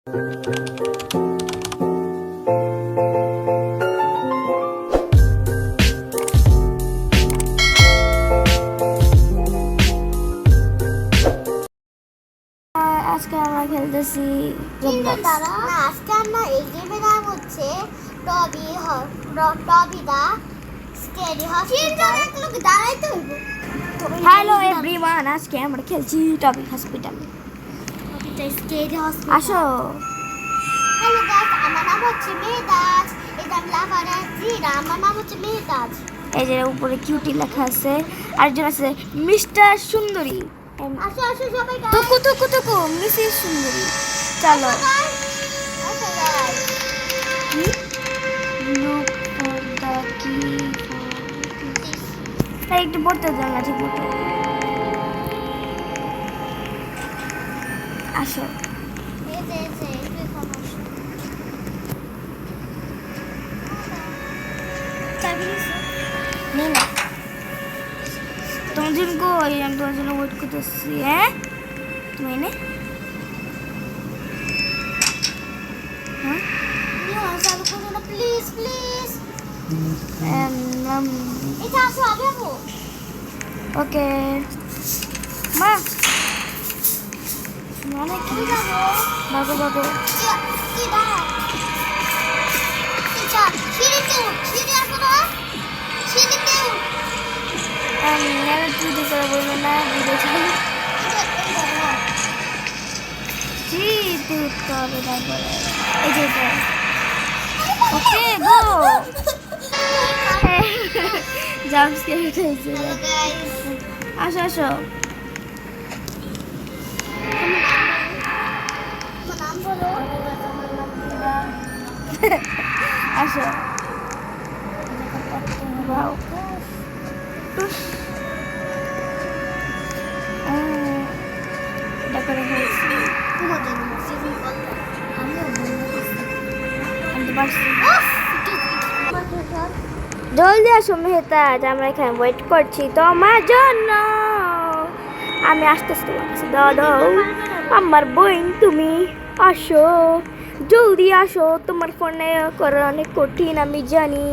আজকে আমরা খেলতেছি আজকে আমরা এই গেমের নাম হচ্ছে টবি দা স্কেরি হসপিটাল। দাঁড়াইতে হইব। হ্যালো এভরিওয়ান, আজকে আমরা খেলছি টবি হসপিটাল। Scary hospital. আসো। হ্যালো গাইস, আমার নাম হচ্ছে মেহতাজ। এটা আমি লাভার আছি। আমার নাম হচ্ছে মেহতাজ। এই যে উপরে কিউটি লেখা আছে, আরেকজন আছে মিস্টার সুন্দরী। আসো আসো সবাই গাইস। টুকু টুকু টুকু মিসেস সুন্দরী। চলো। Look for the key. এই একটু পড়তে দাও না ঠিক মতো। আসো। নে না। তোমার জন্য কই? আমি তোমার জন্য ওয়েট করতেছি। হ্যাঁ তুমি এনে প্লিজ প্লিজ um, এটা আসো আগে যাবো। ওকে মা মানে কি যাবো বাগো বাগো কি দাঁড়া এটা সিঁড়ি আসো না সিঁড়িতে আমি তুই দিতে বলবো না বুঝেছি জি তুই উঠতে হবে তারপরে এই যে ওকে গো জাম্প স্কেয়ার হয়েছে আসো আসো নাম বলো। আসো বাও এটা করে হয়েছে আমি পারছি জলদি আসো মেহতাজ, আমরা এখানে ওয়েট করছি তোমার জন্য। আমি আসতেছি তোমার কাছে দাদা, আমার বোন তুমি আসো, জলদি আসো। তোমার ফোনে করা অনেক কঠিন আমি জানি।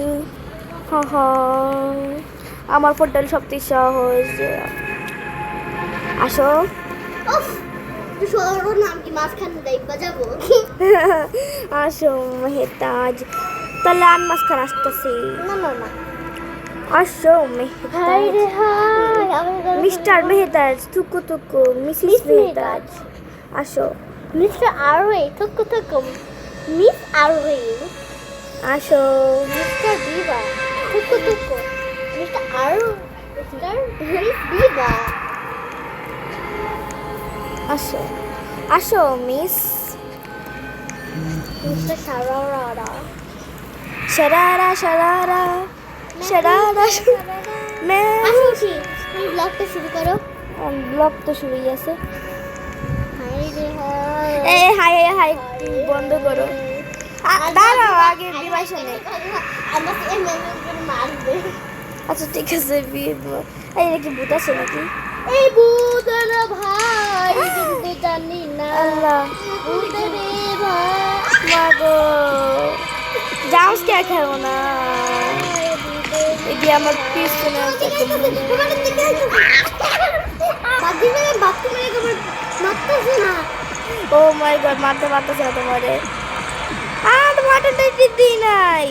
আমার ফোনটা সবচেয়ে সহজ। আসো নাম কি মাঝখানে দেখবা যাবো। আসো মেহতাজ, তাহলে আমি মাঝখানে আসতেছি। না না না আসো মেহতাজ, মিস্টার মেহতাজ, তুকু তুকু মিসেস মেহতাজ আসো। মিস্টার আরওয়ে থুকু থুকু মিস আরওয়ে আসো মিস্টার বিবা থুকু থুকু মিস্টার আরও মিস্টার মিস বিবা আসো আসো মিস মিস্টার সারারা শারারা শারারা শারারা আসি তুমি ব্লগটা শুরু করো। ব্লগ তো শুরু হয়েছে। হাই রে হাই এই হাই হাই বন্ধ করো। দাঁড়াও আগে বিবাহ শুনে। আমাকে মারবে। আচ্ছা ঠিক আছে এই নাকি ভূত আছে নাকি? এই ভূত না ভাই কিন্তু জানি না আল্লাহ ভূত রে ভাই মাগো জাউস কে খাবো না। এটি আমার পিছনে আছে। ও মাই গড মারতে পারতেছে না তোমারে। আর মারতে দিদি নাই।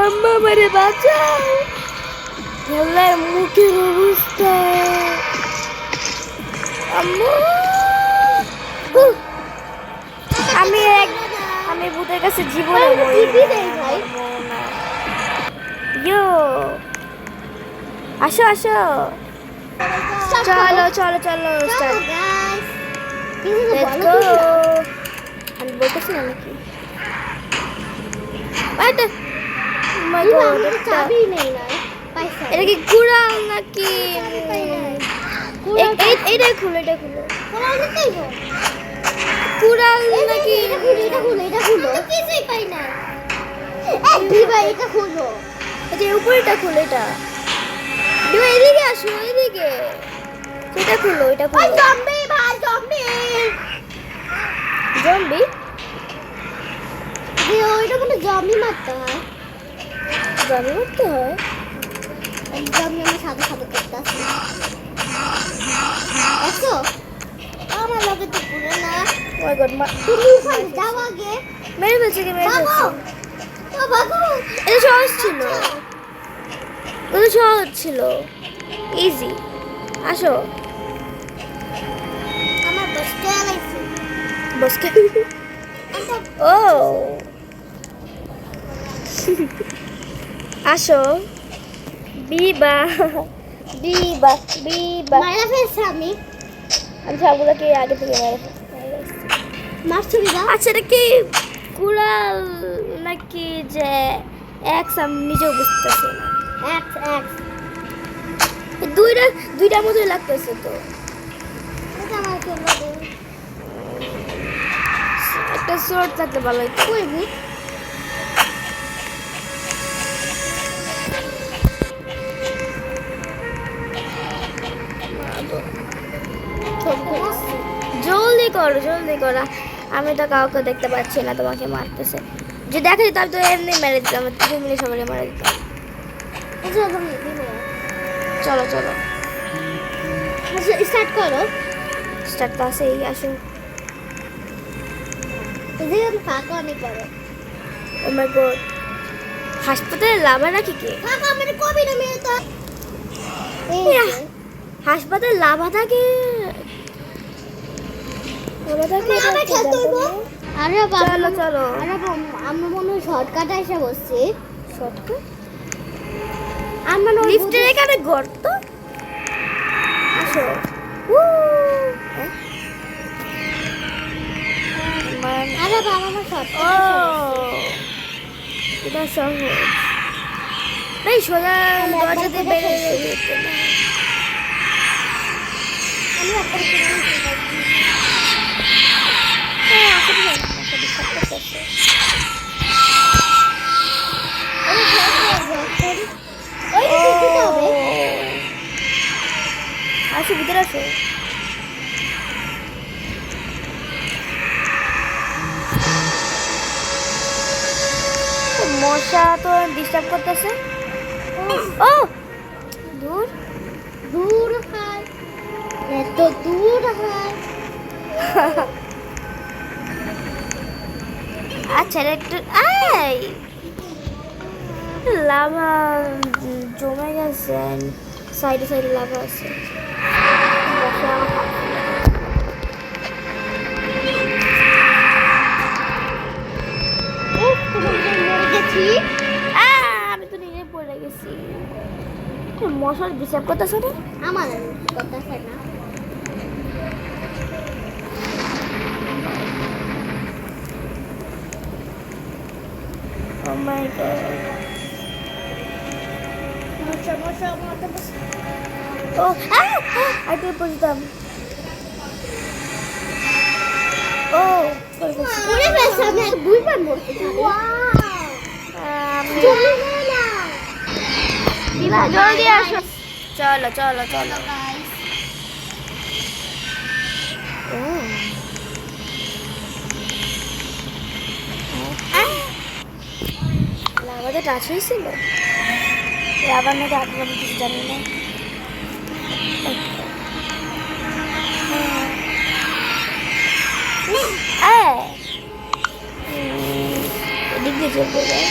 আম্মা মারে বাঁচাও। আল্লাহর মুখের অবস্থা। আম্মু আমি ভূতের কাছে জীবনে ইয়ো আসো আসো চলো চলো চলো লেটস গো। আমি বলতেছি না নাকি? চাবি নেই না পয়সা এটা কি কুড়াল নাকি? এইটা খুলো এটা খুলো। কুড়াল নাকি? এটা খুলো কিছুই পাই না। এই দিবা এটা খুলবো। এটা উপরেটা খুলে এটা দিবা এদিকে আসো এদিকে সেটা খুলো এটা ভাই খুলো জম্বি ভাই জম্বি। জম্বি যে ওইটা মানে জম্বি মারতে হয়। জম্বি মারতে হয় এই জম্বি আমার সাথে সাথে করতে আসে। দেখছো আমার লগে তো পুরো না। ও মাই গড তুমি ওখানে যাও আগে। মেরে ফেলছে কি মেরে বাবু ফেলছে ও বাবু এটা সহজ ছিল এটা সহজ ছিল ইজি আসো আমার বসতে লাগছে। বসকে ও আসো বিবা বিবা বিবা মারা ফেলছে আমি। আমি সবগুলোকে আগে থেকে মেরে মারছো বিবা। আচ্ছা এটা কি কুড়াল নাকি যে এক্স আমি নিজেও বুঝতেছি না এক্স এক্স এই দুইটার মতোই লাগতেছে তো এটা আমার তো লাগে। একটা শর্ট থাকতে ভালো হইতো কই বুট জলদি করো আমি তো কাউকে দেখতে পাচ্ছি না তোমাকে মারতেছে যে দেখা যেত আমি তো এমনি মেরে দিতাম 2 মিনিট সবাই মেরে দিতাম আচ্ছা তুমি দিবে। চলো আচ্ছা স্টার্ট করো। স্টার্ট তো আসেই আসো যদি আমি ফাঁকা অনেক করো। ও মাই গড হাসপাতালে লাভা নাকি কে ফাঁকা আমার কবি না মেয়ে তো। এই ইয়া। যে, হাসপাতালে লাভা থাকে আমরা খেলতে হইবো। আরে বাবা চলো আরে আমরা মনে হয় শর্টকাট এসে বসছি। শর্টকাট আমরা লিফটের এখানে গর্ত আসো আরে বাবা আমার ও শর্টকাট এটা সহজ এই সোজা আমি দরজা একবার দিয়ে করে বেরিয়ে ফেলছি। যেতে না। আমি একটা হ্যাঁ, আসলে না, আসলে সবটা করছে। আসো ভিতরে আসো মশা তো ডিস্টার্ব করতেছে ও দূর দূর হয় এত দূর হয়। আচ্ছা এটা একটু আই লাভা জমে গেছে সাইডে লাভা আছে মশা উফ তোমার জন্য মরে গেছি। আমি তো নিজে পড়ে গেছি মশার ডিস্টার্ব করতেছে না আমার কথা হয় না। Oh my god. মশা মাথা বসে। Oh, আগে বুঝতাম ও মরে গেছে আমি আর দুইবার মরতে পারি। চলে না দিবা জলদি আসো চলো গাইস। লাভাতে টাচ হয়েছিল আবার নাকি আগে আমি কিছু জানি না এদিক দিয়ে চলতে যায়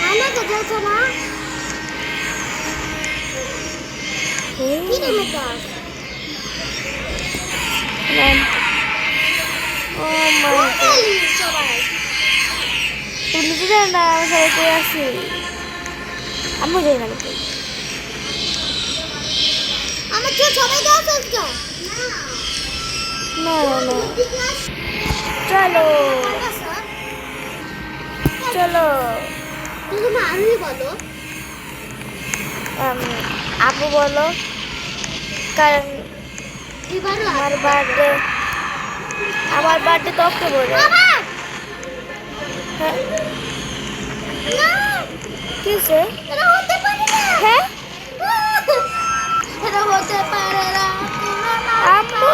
আমাকে যেত না কি রে মেকা। ও মাই খালি সবাই তুমি নিজে জানো না আমি সবাই করে আসি আমি জানি না কিন্তু আমার তো সবাই দাও চলছো না চলো চলো তুমি আমি বলো আপু বলো কারণ এবারও আমার বার্থডে তো অক্টোবরে বাবা হ্যাঁ না, কি হয়েছে? এটা হতে পারে না। হ্যাঁ এটা হতে পারে না, কোনো রাস্তা। আম্মু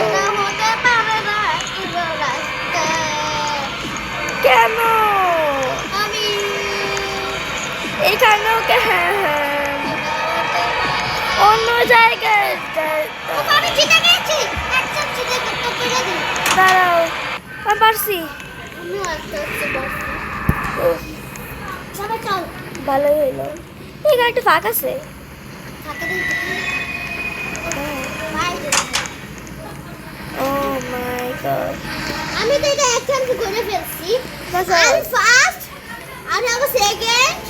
এটা হতে পারে না, কোনো রাস্তা। কেন আমি এখানেও কেন এটা হতে পারে না। অন্য জায়গায় আমি জিতে গেছি, একদম জিতে গেছি, পেরে দিই। দাঁড়াও আমি পারছি আমি আস্তে আস্তে বসছি। উফ, সবাই চল, ভালোই হইলো এই গাড়িটা ফাঁক আছে থাকে দিই। By they. O my god আমি তো এটা একদম করে ফেলছি। আচ্ছা। আমি ফার্স্ট, আমি আবার সেকেন্ড,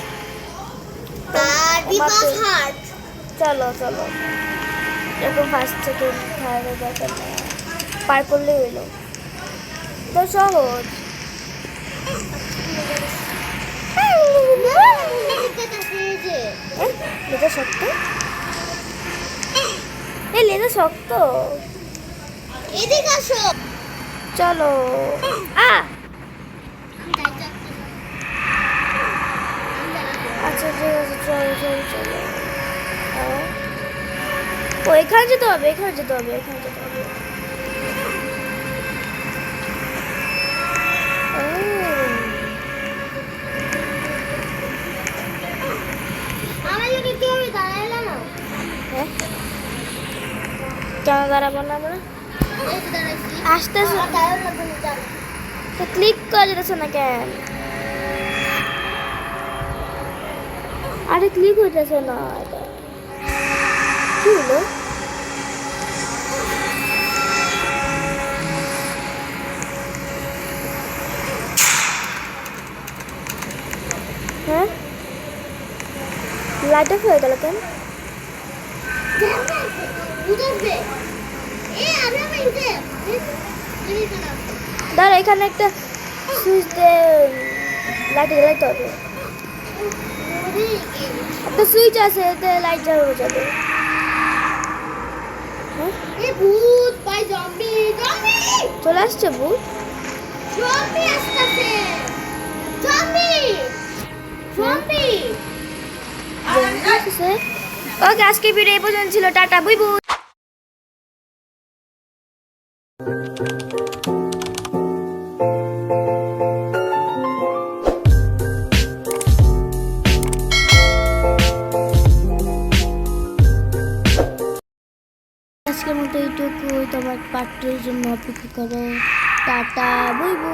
আর বিপাস থার্ড। চলো চলো এরকম ফার্স্ট সেকেন্ড থার্ড দরকার নেই পার করলেই হইলো তো সহজ লেজা শক্ত এই লেজা শক্ত এদিকে আসো। চলো আচ্ছা ঠিক আছে চলো চলো চলো ও এখানে যেতে হবে এখানে যেতে হবে এখানে যেতে হবে ও, আমি যদি কেউ দাঁড়াইলে না, হ্যাঁ কেন দাঁড়াবো না আমরা এই তো দাঁড়াইছি। আসতেছে আমার দাঁড়ানো লাগবে না, চল। তো ক্লিক করা যেতেছে না কেন আরে ক্লিক হইতেছে না এটা কি হলো হ্যাঁ লাইট অফ হয়ে গেল কেন বুঝবে এ আমরা মেইতে এই না দাঁড়া এখানে একটা সুইচ দিয়ে লাইট জ্বালাইতে হবে একটা সুইচ আছে এতে লাইট জ্বালানো যাবে হ্যাঁ এ ভূত ভাই জম্বি জম্বি চলে আসছে ভূত জম্বি আসছে জম্বি জম্বি ওকে আজকে ভিডিও এই পর্যন্ত ছিল টাটা বুই বুই আজকের মতো এইটুকু তোমার পার্টির জন্য অপেক্ষা করো টাটা বুই বুই